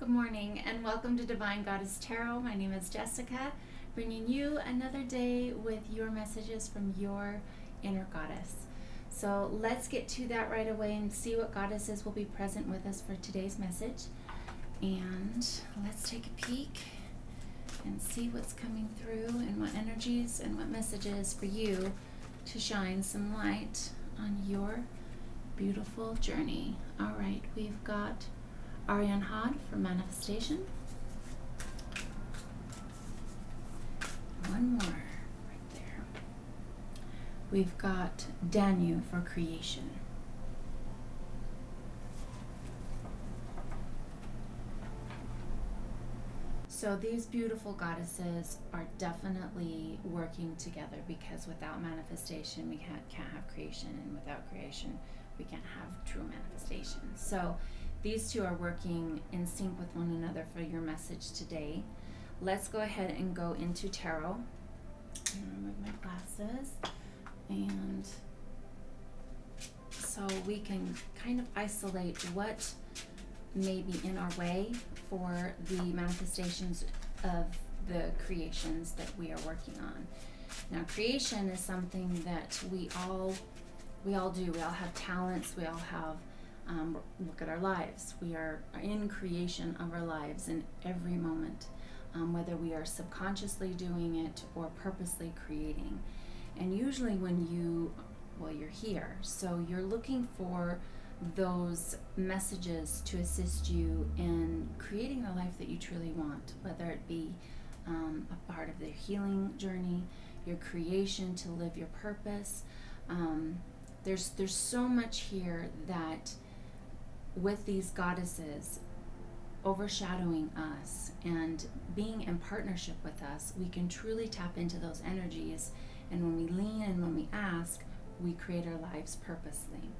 Good morning and welcome to Divine Goddess Tarot. My name is Jessica, bringing you another day with your messages from your inner goddess. So let's get to that right away and see what goddesses will be present with us for today's message. And let's take a peek and see what's coming through and what energies and what messages for you to shine some light on your beautiful journey. All right, we've got Ariane Hod for manifestation. One more right there. We've got Danu for creation. So these beautiful goddesses are definitely working together, because without manifestation we can't have creation, and without creation we can't have true manifestation. So these two are working in sync with one another for your message today. Let's go ahead and go into tarot. I'm gonna remove my glasses, and so we can kind of isolate what may be in our way for the manifestations of the creations that we are working on. Now, creation is something that we all do. We all have talents. We all have look at our lives. We are in creation of our lives in every moment, whether we are subconsciously doing it or purposely creating. And usually when you're here, so you're looking for those messages to assist you in creating the life that you truly want, whether it be a part of the healing journey, your creation to live your purpose. There's so much here that with these goddesses overshadowing us and being in partnership with us, we can truly tap into those energies. And when we lean and when we ask, we create our lives purposely.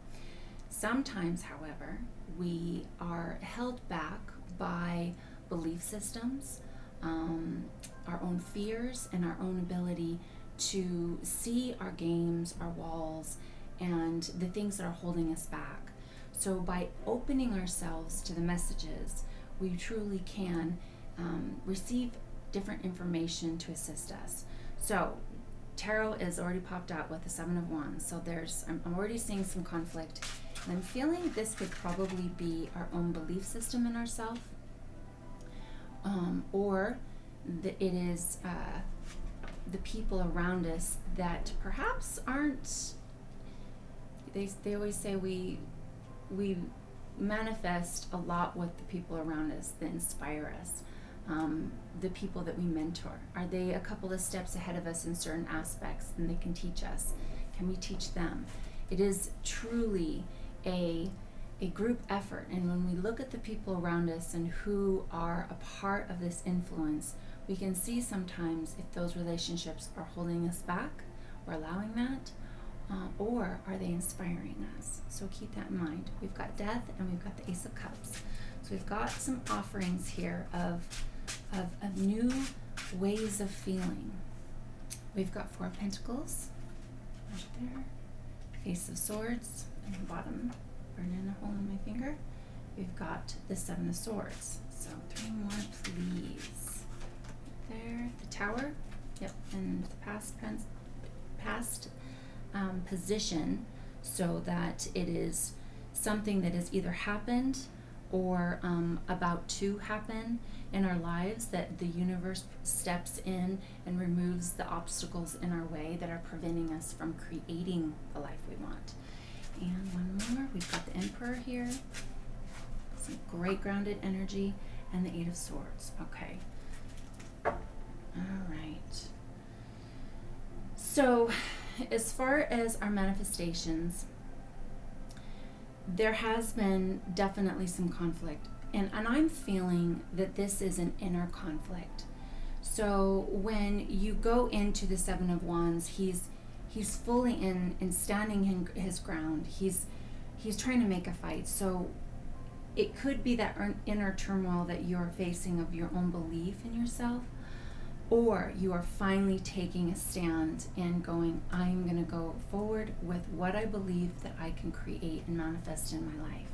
Sometimes, however, we are held back by belief systems, our own fears, and our own ability to see our games, our walls, and the things that are holding us back. So by opening ourselves to the messages, we truly can receive different information to assist us. So tarot is already popped out with the Seven of Wands. So I'm already seeing some conflict. And I'm feeling this could probably be our own belief system in ourselves, or it is the people around us that perhaps aren't. They always say we manifest a lot with the people around us that inspire us. The people that we mentor, are they a couple of steps ahead of us in certain aspects, and they can teach us? Can we teach them? It is truly a group effort, and when we look at the people around us and who are a part of this influence, we can see sometimes if those relationships are holding us back or allowing that, or are they inspiring us? So keep that in mind. We've got Death and we've got the Ace of Cups. So we've got some offerings here of new ways of feeling. We've got Four of Pentacles right there, Ace of Swords in the bottom, burning a hole in my finger. We've got the Seven of Swords. So 3 more, please. There, the Tower. Yep, and the past position, so that it is something that has either happened or about to happen in our lives, that the universe steps in and removes the obstacles in our way that are preventing us from creating the life we want. And one more, we've got the Emperor here, some great grounded energy, and the Eight of Swords. Okay, all right. So as far as our manifestations, there has been definitely some conflict, and I'm feeling that this is an inner conflict. So when you go into the Seven of Wands, he's fully in standing in his ground. He's trying to make a fight. So it could be that inner turmoil that you're facing of your own belief in yourself, or you are finally taking a stand and going, I'm going to go forward with what I believe that I can create and manifest in my life.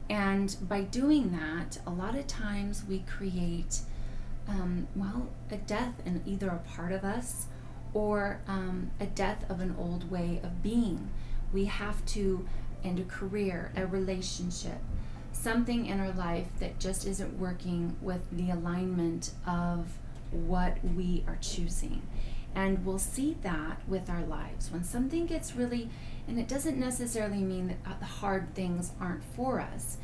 And by doing that, a lot of times we create, a death in either a part of us or a death of an old way of being. We have to end a career, a relationship, something in our life that just isn't working with the alignment of what we are choosing. And we'll see that with our lives. When something gets really, and it doesn't necessarily mean that the hard things aren't for us,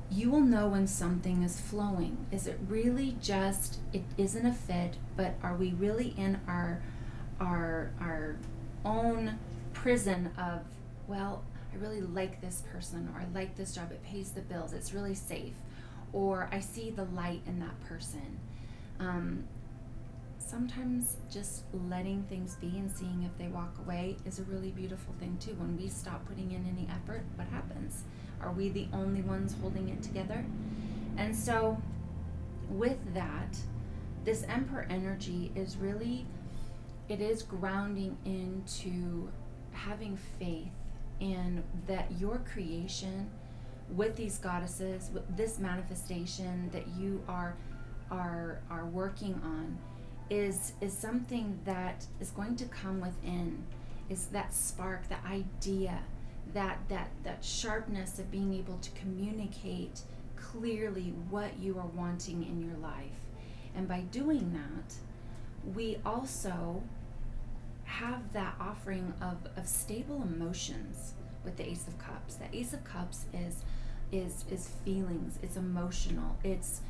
you will know when something is flowing. Is it really just, it isn't a fit, but are we really in our own prison of, well, I really like this person, or I like this job, it pays the bills, it's really safe, or I see the light in that person. Sometimes just letting things be and seeing if they walk away is a really beautiful thing too. When we stop putting in any effort, what happens? Are we the only ones holding it together? And so with that, this Emperor energy is really, it is grounding into having faith in that your creation with these goddesses, with this manifestation that you are working on, is something that is going to come within. Is that spark, that idea, that sharpness of being able to communicate clearly what you are wanting in your life. And by doing that, we also have that offering of stable emotions with the Ace of Cups. The Ace of Cups is feelings, it's emotional, it's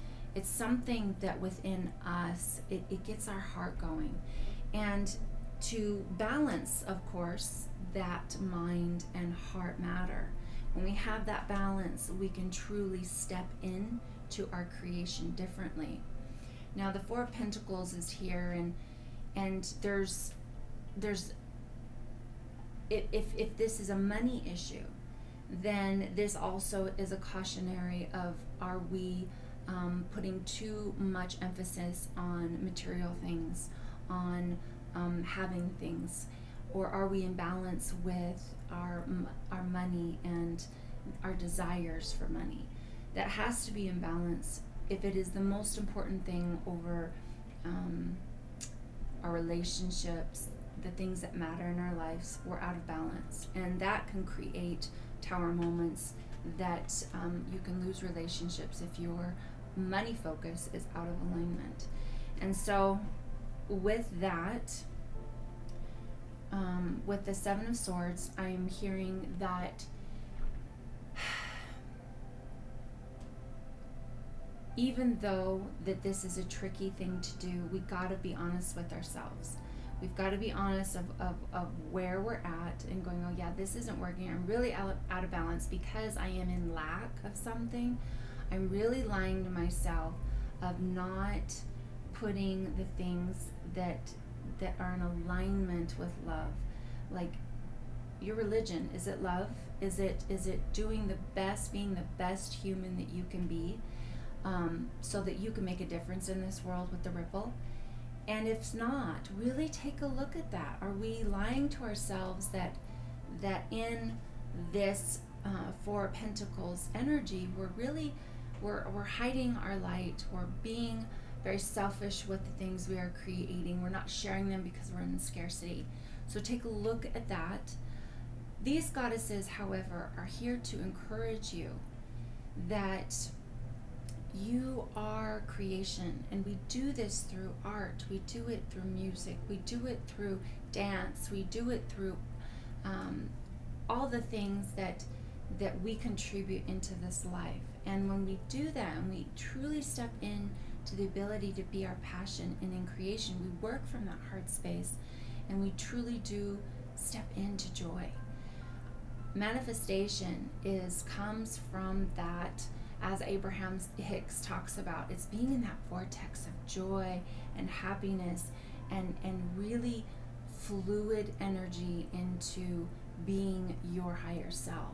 something that within us, it gets our heart going. And to balance, of course, that mind and heart matter. When we have that balance, we can truly step in to our creation differently. Now the Four of Pentacles is here, and there's if this is a money issue, then this also is a cautionary of, are we putting too much emphasis on material things, on having things, or are we in balance with our money and our desires for money? That has to be in balance. If it is the most important thing over our relationships, the things that matter in our lives, we're out of balance, and that can create tower moments that you can lose relationships if your money focus is out of alignment. And so with that, with the Seven of Swords, I'm hearing that even though that this is a tricky thing to do, we gotta be honest with ourselves. We've got to be honest of where we're at and going, oh yeah, this isn't working. I'm really out of balance because I am in lack of something. I'm really lying to myself of not putting the things that are in alignment with love. Like your religion, is it love? Is it doing the best, being the best human that you can be, so that you can make a difference in this world with the ripple? And if not, really take a look at that. Are we lying to ourselves that in this Four of Pentacles energy, we're hiding our light, we're being very selfish with the things we are creating, we're not sharing them because we're in scarcity. So take a look at that. These goddesses, however, are here to encourage you that you are creation, and we do this through art, we do it through music, we do it through dance, we do it through all the things that we contribute into this life. And when we do that and we truly step in to the ability to be our passion, and in creation we work from that heart space and we truly do step into joy. Manifestation comes from that, as Abraham Hicks talks about, it's being in that vortex of joy and happiness and really fluid energy into being your higher self.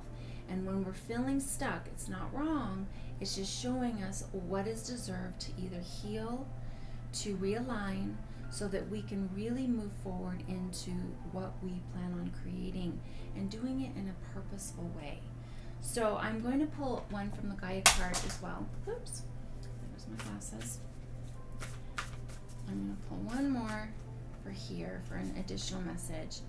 And when we're feeling stuck, it's not wrong, it's just showing us what is deserved to either heal, to realign, so that we can really move forward into what we plan on creating and doing it in a purposeful way. So I'm going to pull one from the Gaia card as well. Oops, there's my glasses. I'm going to pull one more for here for an additional message.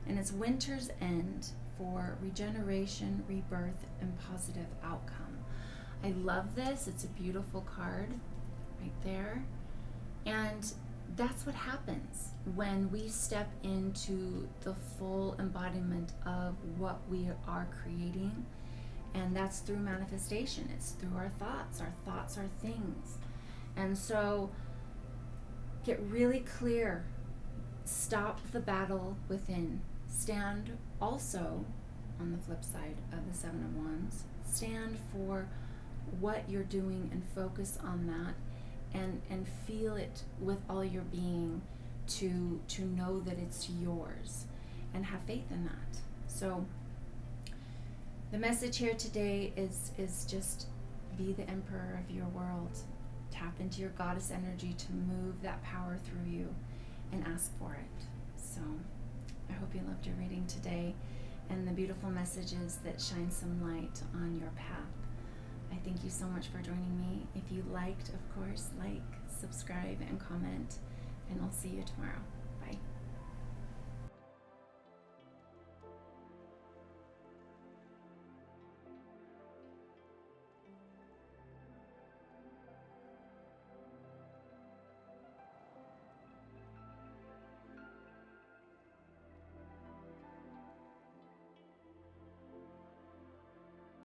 And it's Winter's End for regeneration, rebirth, and positive outcome. I love this. It's a beautiful card right there. And that's what happens when we step into the full embodiment of what we are creating. And that's through manifestation. It's through our thoughts. Our thoughts are things. And so get really clear. Stop the battle within. Stand also, on the flip side of the Seven of Wands, stand for what you're doing and focus on that, and feel it with all your being to know that it's yours, and have faith in that. So the message here today is just be the emperor of your world. Tap into your goddess energy to move that power through you and ask for it. So I hope you loved your reading today and the beautiful messages that shine some light on your path. I thank you so much for joining me. If you liked, of course, like, subscribe, and comment, and I'll see you tomorrow.